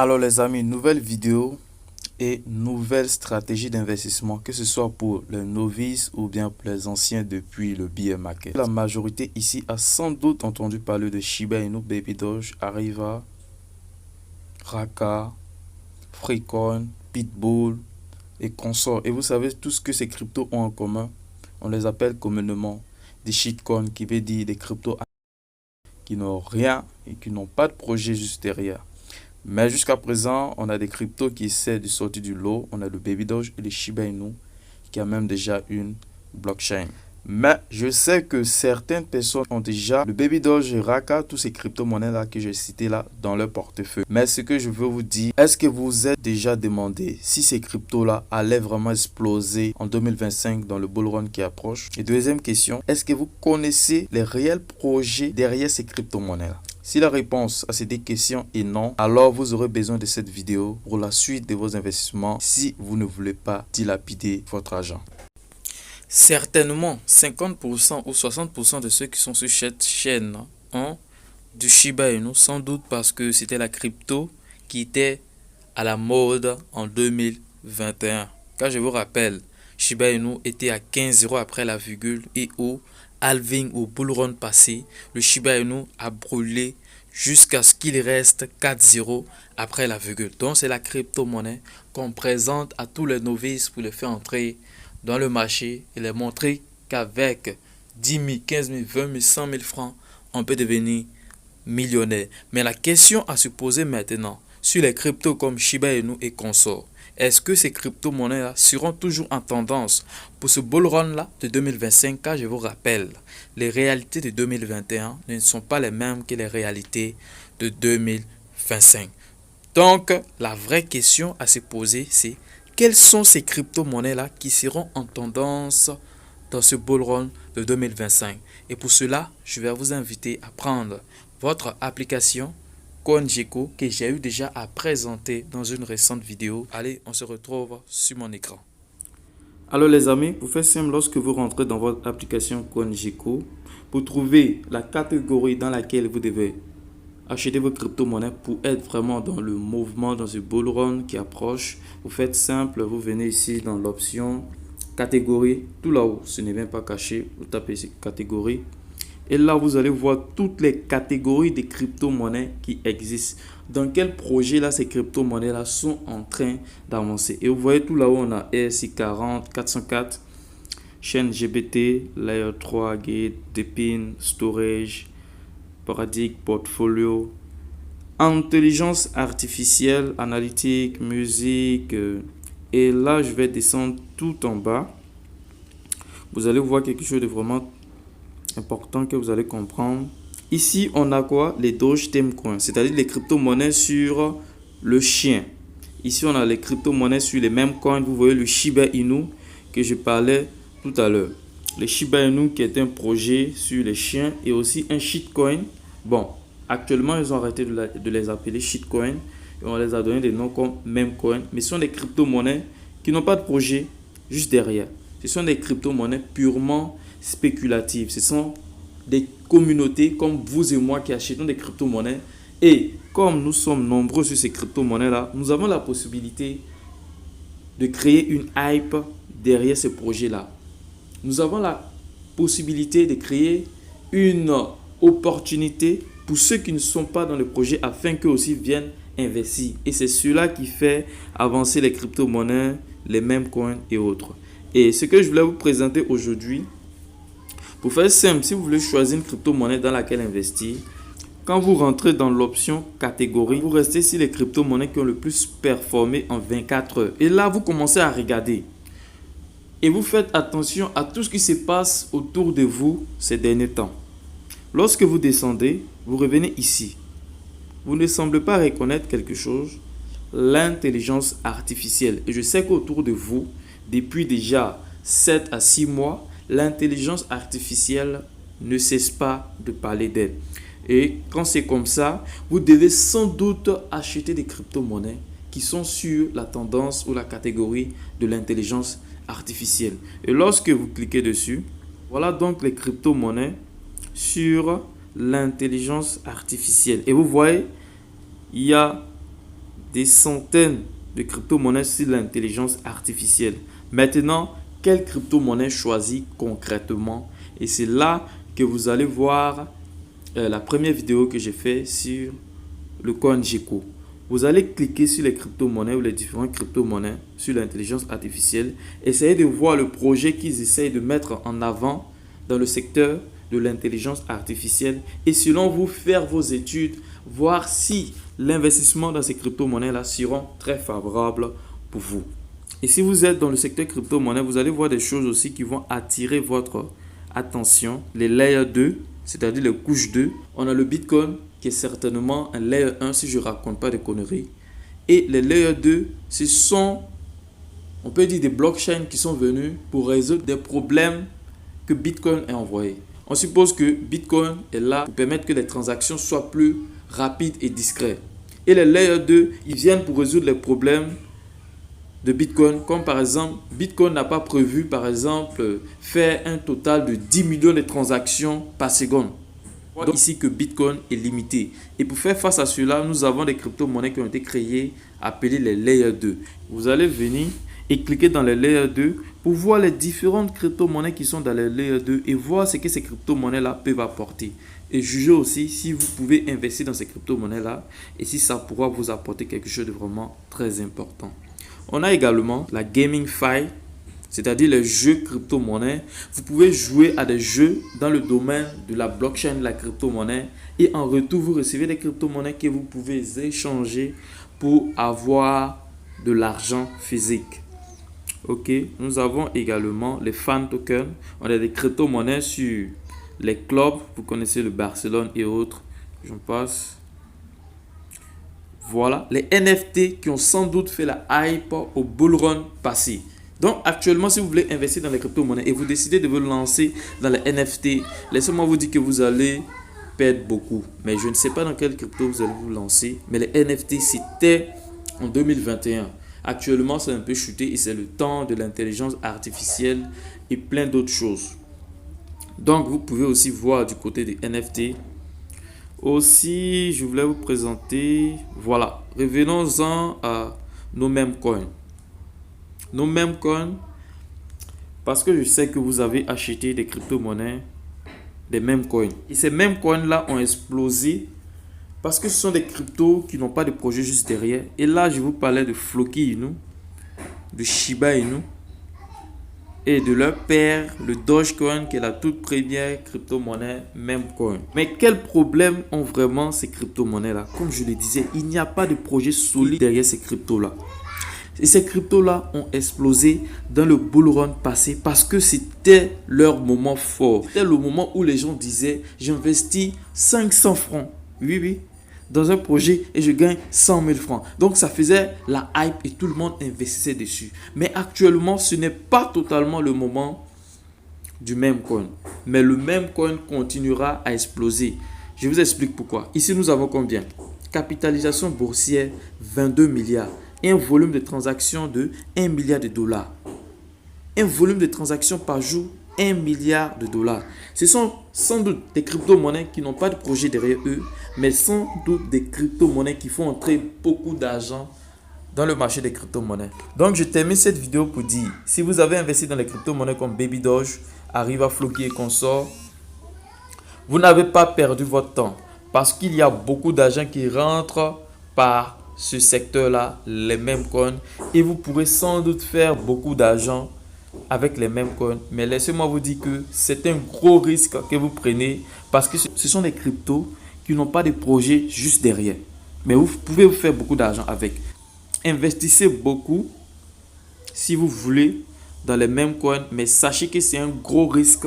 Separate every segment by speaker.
Speaker 1: Alors les amis, nouvelle vidéo et nouvelle stratégie d'investissement, que ce soit pour les novices ou bien pour les anciens depuis le bear market. La majorité ici a sans doute entendu parler de Shiba Inu, Baby Doge, Arriva, Raka, Freecoin, Pitbull et consorts. Et vous savez tout ce que ces cryptos ont en commun. On les appelle communément des shitcoins, qui veut dire des cryptos qui n'ont rien et qui n'ont pas de projet juste derrière. Mais jusqu'à présent, on a des cryptos qui essaient de sortir du lot. On a le Baby Doge et le Shiba Inu qui a même déjà une blockchain. Mais je sais que certaines personnes ont déjà le Baby Doge et Raka, tous ces crypto-monnaies là que j'ai cités là dans leur portefeuille. Mais ce que je veux vous dire, est-ce que vous êtes déjà demandé si ces cryptos là allaient vraiment exploser en 2025 dans le bull run qui approche? Et deuxième question, est-ce que vous connaissez les réels projets derrière ces crypto-monnaies là? Si la réponse à ces deux questions est non, alors vous aurez besoin de cette vidéo pour la suite de vos investissements si vous ne voulez pas dilapider votre argent. Certainement, 50% ou 60% de ceux qui sont sur cette chaîne ont du Shiba Inu, sans doute parce que c'était la crypto qui était à la mode en 2021. Car je vous rappelle, Shiba Inu était à 15 € après la virgule et au halving ou bull run passé, le Shiba Inu a brûlé jusqu'à ce qu'il reste 4 € après la virgule. Donc c'est la crypto-monnaie qu'on présente à tous les novices pour les faire entrer dans le marché et les montrer qu'avec 10 000, 15 000, 20 000, 100 000 francs, on peut devenir millionnaire. Mais la question à se poser maintenant sur les cryptos comme Shiba Inu et consorts, est-ce que ces crypto-monnaies seront toujours en tendance pour ce bull run-là de 2025? Car je vous rappelle, les réalités de 2021 ne sont pas les mêmes que les réalités de 2025. Donc, la vraie question à se poser, c'est quelles sont ces crypto-monnaies-là qui seront en tendance dans ce bull run de 2025? Et pour cela, je vais vous inviter à prendre votre application CoinGecko que j'ai eu déjà à présenter dans une récente vidéo. Allez, on se retrouve sur mon écran. Alors les amis, pour faire simple, lorsque vous rentrez dans votre application CoinGecko, pour trouver la catégorie dans laquelle vous devez acheter vos crypto-monnaies pour être vraiment dans le mouvement, dans ce bull run qui approche, vous faites simple, vous venez ici dans l'option catégorie, tout là-haut, ce n'est même pas caché, vous tapez ici catégorie. Et là, vous allez voir toutes les catégories de crypto-monnaies qui existent. Dans quel projet là ces crypto-monnaies là sont en train d'avancer. Et vous voyez tout là-haut, on a RC40, 404, chaîne GBT, Layer 3, Gate, Depin, Storage, Paradigme, Portfolio, Intelligence artificielle, Analytique, Musique. Et là, je vais descendre tout en bas. Vous allez voir quelque chose de vraiment important que vous allez comprendre. Ici, on a quoi? Les Doge Coin, c'est-à-dire les crypto-monnaies sur le chien. Ici, on a les crypto-monnaies sur les mêmes coins. Vous voyez le Shiba Inu que je parlais tout à l'heure. Le Shiba Inu qui est un projet sur les chiens et aussi un shitcoin. Bon, actuellement, ils ont arrêté de les appeler shitcoin et on les a donné des noms comme memecoin. Mais ce sont des crypto-monnaies qui n'ont pas de projet juste derrière. Ce sont des crypto-monnaies purement spéculatives. Ce sont des communautés comme vous et moi qui achetons des crypto-monnaies. Et comme nous sommes nombreux sur ces crypto-monnaies-là, nous avons la possibilité de créer une hype derrière ce projet-là. Nous avons la possibilité de créer une opportunité pour ceux qui ne sont pas dans le projet afin qu'eux aussi viennent investir. Et c'est cela qui fait avancer les crypto-monnaies, les mêmes coins et autres. Et ce que je voulais vous présenter aujourd'hui, pour faire simple, si vous voulez choisir une crypto-monnaie dans laquelle investir, quand vous rentrez dans l'option catégorie, vous restez sur les crypto-monnaies qui ont le plus performé en 24 heures. Et là, vous commencez à regarder. Et vous faites attention à tout ce qui se passe autour de vous ces derniers temps. Lorsque vous descendez, vous revenez ici. Vous ne semblez pas reconnaître quelque chose, l'intelligence artificielle. Et je sais qu'autour de vous, depuis déjà 7 à 6 mois, l'intelligence artificielle ne cesse pas de parler d'elle. Et quand c'est comme ça, vous devez sans doute acheter des crypto-monnaies qui sont sur la tendance ou la catégorie de l'intelligence artificielle. Et lorsque vous cliquez dessus, voilà donc les crypto-monnaies sur l'intelligence artificielle. Et vous voyez, il y a des centaines de crypto-monnaies sur l'intelligence artificielle. Maintenant, quelle crypto-monnaie choisir concrètement? Et c'est là que vous allez voir la première vidéo que j'ai fait sur le CoinGecko. Vous allez cliquer sur les crypto-monnaies ou les différentes crypto-monnaies sur l'intelligence artificielle. Essayez de voir le projet qu'ils essayent de mettre en avant dans le secteur de l'intelligence artificielle et selon vous faire vos études, voir si l'investissement dans ces crypto-monnaies-là seront très favorables pour vous. Et si vous êtes dans le secteur crypto-monnaie, vous allez voir des choses aussi qui vont attirer votre attention. Les Layer 2, c'est-à-dire les couches 2. On a le Bitcoin qui est certainement un Layer 1 si je ne raconte pas de conneries. Et les Layer 2, ce sont, on peut dire, des blockchains qui sont venus pour résoudre des problèmes que Bitcoin a envoyés. On suppose que Bitcoin est là pour permettre que les transactions soient plus rapides et discrètes. Et les Layer 2, ils viennent pour résoudre les problèmes de Bitcoin, comme par exemple, Bitcoin n'a pas prévu, par exemple, faire un total de 10 millions de transactions par seconde. Donc ici que Bitcoin est limité. Et pour faire face à cela, nous avons des crypto-monnaies qui ont été créées, appelées les Layer 2. Vous allez venir et cliquer dans les Layer 2 pour voir les différentes crypto-monnaies qui sont dans les Layer 2 et voir ce que ces crypto-monnaies-là peuvent apporter. Et juger aussi si vous pouvez investir dans ces crypto-monnaies-là et si ça pourra vous apporter quelque chose de vraiment très important. On a également la GamingFi, c'est-à-dire les jeux crypto-monnaies. Vous pouvez jouer à des jeux dans le domaine de la blockchain, de la crypto-monnaie. Et en retour, vous recevez des crypto-monnaies que vous pouvez échanger pour avoir de l'argent physique. Ok, nous avons également les fan tokens. On a des crypto-monnaies sur les clubs. Vous connaissez le Barcelone et autres. J'en passe. Voilà, les NFT qui ont sans doute fait la hype au bull run passé. Donc actuellement, si vous voulez investir dans les crypto-monnaies et vous décidez de vous lancer dans les NFT, laissez-moi vous dire que vous allez perdre beaucoup. Mais je ne sais pas dans quelle crypto vous allez vous lancer. Mais les NFT, c'était en 2021. Actuellement, c'est un peu chuté et c'est le temps de l'intelligence artificielle et plein d'autres choses. Donc, vous pouvez aussi voir du côté des NFT. Aussi, je voulais vous présenter, voilà, revenons-en à nos mêmes coins. Nos mêmes coins, parce que je sais que vous avez acheté des crypto-monnaies, des mêmes coins. Et ces mêmes coins-là ont explosé parce que ce sont des cryptos qui n'ont pas de projet juste derrière. Et là, je vous parlais de Floki Inu, de Shiba Inu et de leur père, le Dogecoin, qui est la toute première crypto-monnaie Memecoin. Mais quels problèmes ont vraiment ces crypto-monnaies-là? Comme je le disais, il n'y a pas de projet solide derrière ces cryptos-là. Et ces cryptos-là ont explosé dans le bull run passé parce que c'était leur moment fort. C'était le moment où les gens disaient, j'investis 500 francs. Oui, oui. Dans un projet et je gagne 100 000 francs. Donc, ça faisait la hype et tout le monde investissait dessus. Mais actuellement, ce n'est pas totalement le moment du même coin. Mais le même coin continuera à exploser. Je vous explique pourquoi. Ici, nous avons combien? Capitalisation boursière, 22 milliards. Et un volume de transactions de 1 milliard de dollars. Un volume de transactions par jour, 1 milliard de dollars. Ce sont sans doute des crypto-monnaies qui n'ont pas de projet derrière eux, mais sans doute des crypto-monnaies qui font entrer beaucoup d'argent dans le marché des crypto-monnaies. Donc, je termine cette vidéo pour dire, si vous avez investi dans les crypto-monnaies comme Baby Doge, Arriva, Floki et consorts, vous n'avez pas perdu votre temps parce qu'il y a beaucoup d'argent qui rentre par ce secteur-là, les mêmes coins, et vous pourrez sans doute faire beaucoup d'argent avec les mêmes coins. Mais laissez-moi vous dire que c'est un gros risque que vous prenez parce que ce sont des cryptos qui n'ont pas de projet juste derrière. Mais vous pouvez vous faire beaucoup d'argent avec. Investissez beaucoup si vous voulez dans les mêmes coins, mais sachez que c'est un gros risque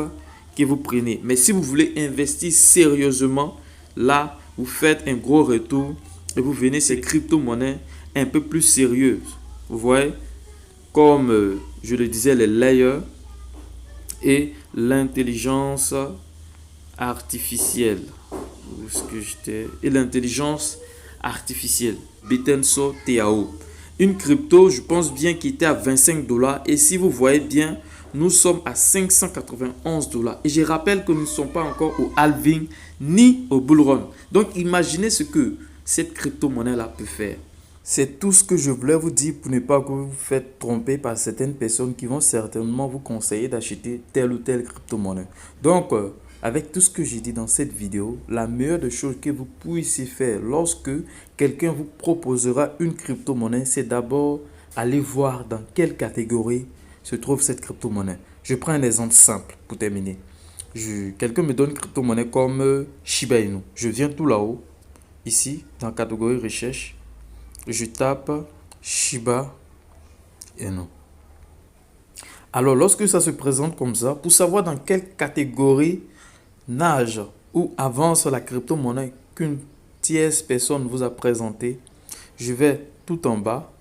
Speaker 1: que vous prenez. Mais si vous voulez investir sérieusement, là, vous faites un gros retour et vous venez ces crypto-monnaies un peu plus sérieuses. Vous voyez, comme je le disais, les layers et l'intelligence artificielle. Où est-ce que j'étais? Et l'intelligence artificielle. Bitenso TAO. Une crypto, je pense bien, qui était à 25 $. Et si vous voyez bien, nous sommes à 591 $. Et je rappelle que nous ne sommes pas encore au halving ni au bull run. Donc, imaginez ce que cette crypto-monnaie-là peut faire. C'est tout ce que je voulais vous dire pour ne pas que vous vous faites tromper par certaines personnes qui vont certainement vous conseiller d'acheter telle ou telle crypto-monnaie. Donc, avec tout ce que j'ai dit dans cette vidéo, la meilleure des choses que vous puissiez faire lorsque quelqu'un vous proposera une crypto-monnaie, c'est d'abord aller voir dans quelle catégorie se trouve cette crypto-monnaie. Je prends un exemple simple pour terminer. Quelqu'un me donne une crypto-monnaie comme Shiba Inu. Je viens tout là-haut, ici, dans la catégorie recherche. Je tape Shiba Inu. Alors, lorsque ça se présente comme ça, pour savoir dans quelle catégorie nage ou avance la crypto-monnaie qu'une tierce personne vous a présenté, je vais tout en bas,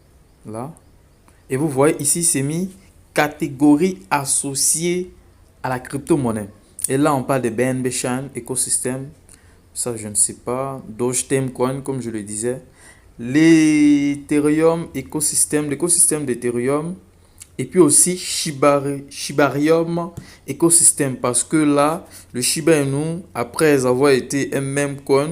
Speaker 1: là, et vous voyez ici, c'est mis catégorie associée à la crypto-monnaie. Et là, on parle de BNB Chain, écosystème, ça je ne sais pas, Dogecoin Coin, comme je le disais, l'Ethereum écosystème, l'écosystème d'Ethereum, et puis aussi Shibarium écosystème, parce que là, le Shiba Inu, après avoir été un meme coin,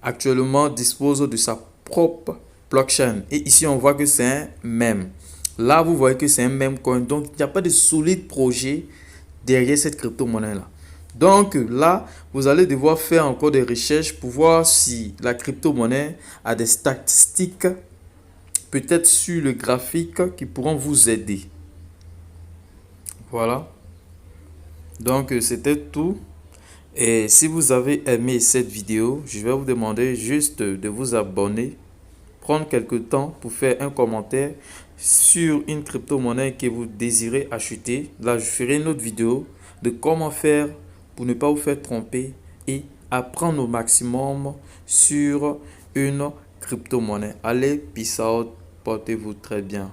Speaker 1: actuellement dispose de sa propre blockchain. Et ici, on voit que c'est un meme. Là, vous voyez que c'est un meme coin, donc il n'y a pas de solide projet derrière cette crypto-monnaie-là. Donc là, vous allez devoir faire encore des recherches pour voir si la crypto-monnaie a des statistiques, peut-être sur le graphique, qui pourront vous aider. Voilà. Donc c'était tout. Et si vous avez aimé cette vidéo, je vais vous demander juste de vous abonner, prendre quelques temps pour faire un commentaire sur une crypto-monnaie que vous désirez acheter. Là, je ferai une autre vidéo de comment faire pour ne pas vous faire tromper et apprendre au maximum sur une crypto-monnaie. Allez, peace out, portez-vous très bien.